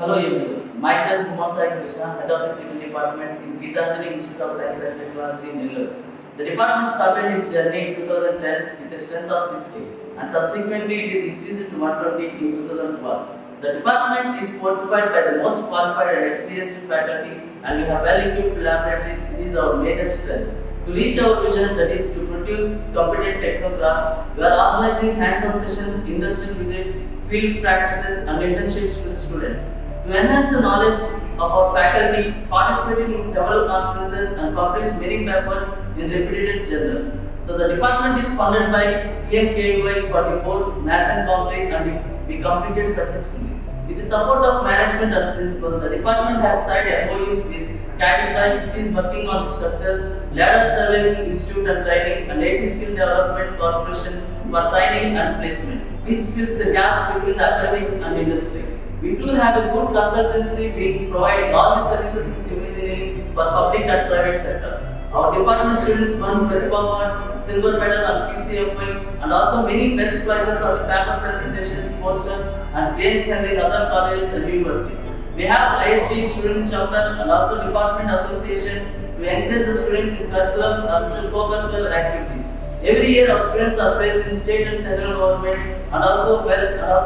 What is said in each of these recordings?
Hello everyone, myself Umar Sai Krishna, head of the Civil Department in Geetanjali Institute of Science and Technology in Nellore. The department started its journey in 2010 with a strength of 60 and subsequently it is increased to 120 in 2012. The department is fortified by the most qualified and experienced faculty and we have well-equipped laboratories which is our major strength. To reach our vision, that is to produce competent technocrats, we are organizing hands-on sessions, industrial visits, field practices and internships with students. To enhance the knowledge of our faculty, participating in several conferences and publish many papers in reputed journals. So the department is funded by PFKY for the course Mass and Concrete and we completed successfully. With the support of management and principal, the department has signed MOUs with Capital, which is working on the structures, Ladder Surveying Institute and Training, and AP Skill Development Corporation for training and placement, which fills the gaps between the academics and industry. We do have a good consultancy being providing all the services in civil engineering for public and private sectors. Our department students won Pratibha Award, silver medal on QCFI, and also many best prizes on the paper presentations, posters, and games held in other colleges and universities. We have IST Students Chapter and also Department Association to encourage the students in curriculum and co-curricular activities. Every year, our students are placed in state and central governments and also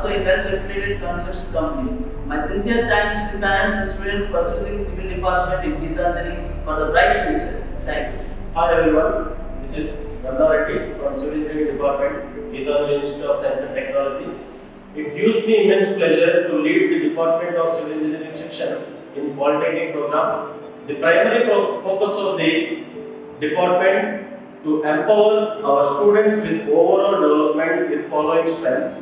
in well-reputed construction companies. My sincere thanks to the parents and students for choosing Civil Department in Geetanjali for the bright future. Thank you. Hi everyone, this is Nanda Reddy from Civil Engineering Department, Geetanjali Institute of Science and Technology. It gives me immense pleasure to lead the Department of Civil Engineering section in Polytechnic program. The primary focus of the department to empower our students with overall development with following strengths,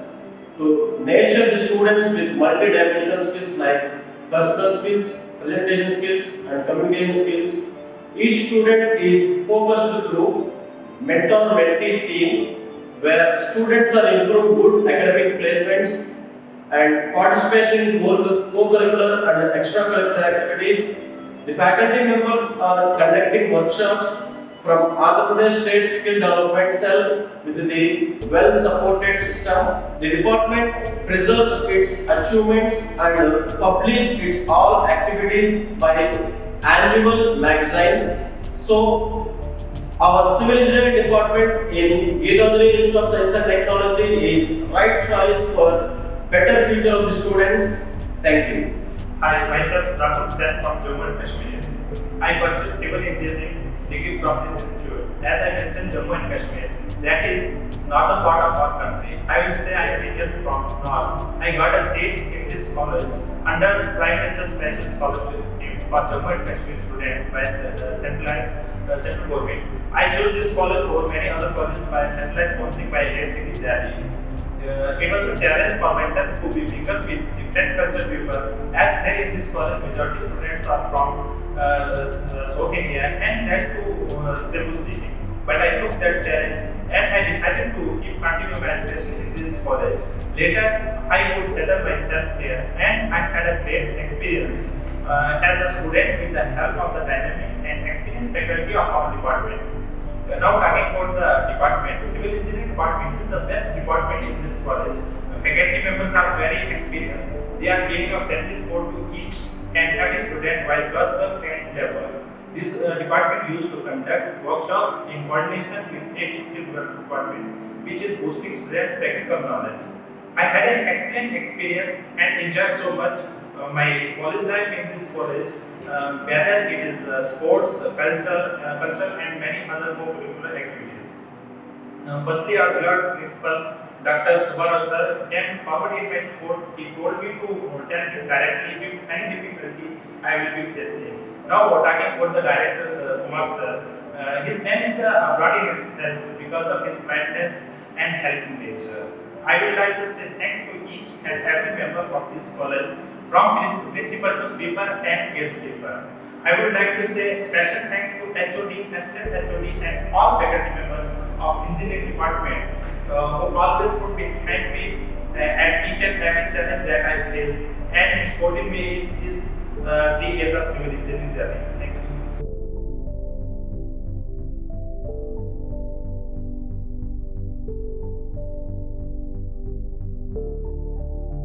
to nurture the students with multi-dimensional skills like personal skills, presentation skills and communication skills. Each student is focused through mentor-mentee scheme where students are improved good academic placements and participation in co-curricular and extracurricular activities. The faculty members are conducting workshops from Andhra Pradesh State Skill Development Cell with the well-supported system. The department preserves its achievements and publishes its all activities by annual magazine. So, our Civil Engineering Department in Geetanjali Institute of Science and Technology is right choice for better future of the students. Thank you. Hi, myself is Rahul Sen from Jammu and Kashmir. I pursued civil engineering degree from this institute. As I mentioned, Jammu and Kashmir, that is northern part of our country. I will say I am Indian from north. I got a seat in this college under Prime Minister's Special Scholarship Scheme for Jammu and Kashmir students by central government. I chose this college over many other colleges by centralized posting by AICTE Delhi. It was a challenge for myself to be mingled with different cultural people, as there in this college majority students are from South India and that too Telugu speaking. But I took that challenge and I decided to continue my education in this college. Later, I would settle myself here and I had a great experience as a student with the help of the dynamic and experienced faculty of our department. Now talking about the department, Civil Engineering Department is the best department in this college. Faculty members are very experienced. They are giving a friendly support to each and every student while classwork and level. This department used to conduct workshops in coordination with AP Skill Department, which is boosting students' practical knowledge. I had an excellent experience and enjoyed so much my college life in this college, whether it is sports, cultural and many other co-curricular activities. Firstly, our beloved principal, Dr. Subbarao sir, came forward in my support. He told me to tell him directly if any difficulty I will be facing. Now, talking about the director, Kumar sir, his name is brought in itself because of his kindness and helping nature. I would like to say thanks to each and every member of this college, from principal to sweeper and guest sweeper. I would like to say special thanks to HOD, assistant HOD and all faculty members of engineering department who always put behind me at each and every challenge that I faced and supporting me in this 3 years of civil engineering journey.